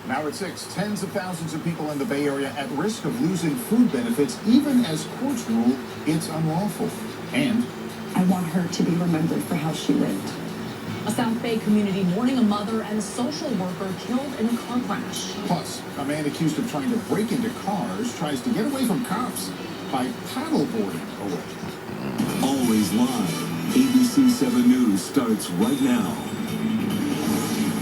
Now at 6, tens of thousands of people in the Bay Area at risk of losing food benefits, even as courts rule it's unlawful. And I want her to be remembered for how she lived. A South Bay community mourning a mother and a social worker killed in a car crash. Plus, a man accused of trying to break into cars tries to get away from cops by paddleboarding away. Always live. ABC 7 News starts right now.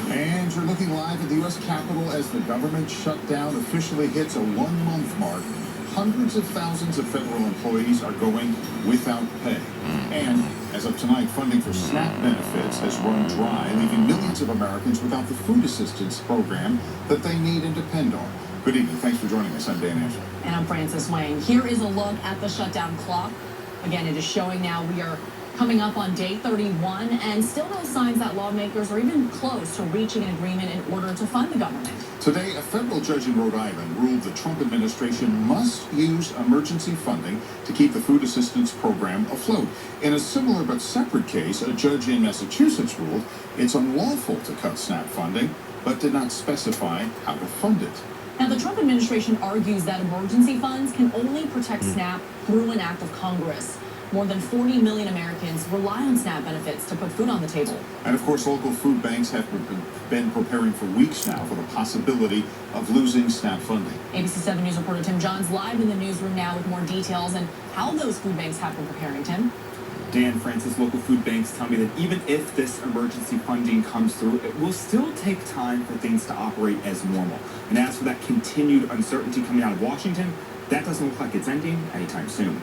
And you're looking live at the U.S. Capitol as the government shutdown officially hits a 1-month mark. Hundreds of thousands of federal employees are going without pay. And as of tonight, funding for SNAP benefits has run dry, leaving millions of Americans without the food assistance program that they need and depend on. Good evening. Thanks for joining us. I'm Dan Angel. And I'm Frances Wang. Here is a look at the shutdown clock. Again, it is showing now we are coming up on day 31, and still no signs that lawmakers are even close to reaching an agreement in order to fund the government. Today, a federal judge in Rhode Island ruled the Trump administration must use emergency funding to keep the food assistance program afloat. In a similar but separate case, a judge in Massachusetts ruled it's unlawful to cut SNAP funding, but did not specify how to fund it. Now, the Trump administration argues that emergency funds can only protect SNAP through an act of Congress. More than 40 million Americans rely on SNAP benefits to put food on the table. And of course, local food banks have been preparing for weeks now for the possibility of losing SNAP funding. ABC 7 News reporter Tim Johns live in the newsroom now with more details and how those food banks have been preparing. Tim? Dan, Francis, local food banks tell me that even if this emergency funding comes through, it will still take time for things to operate as normal. And as for that continued uncertainty coming out of Washington, that doesn't look like it's ending anytime soon.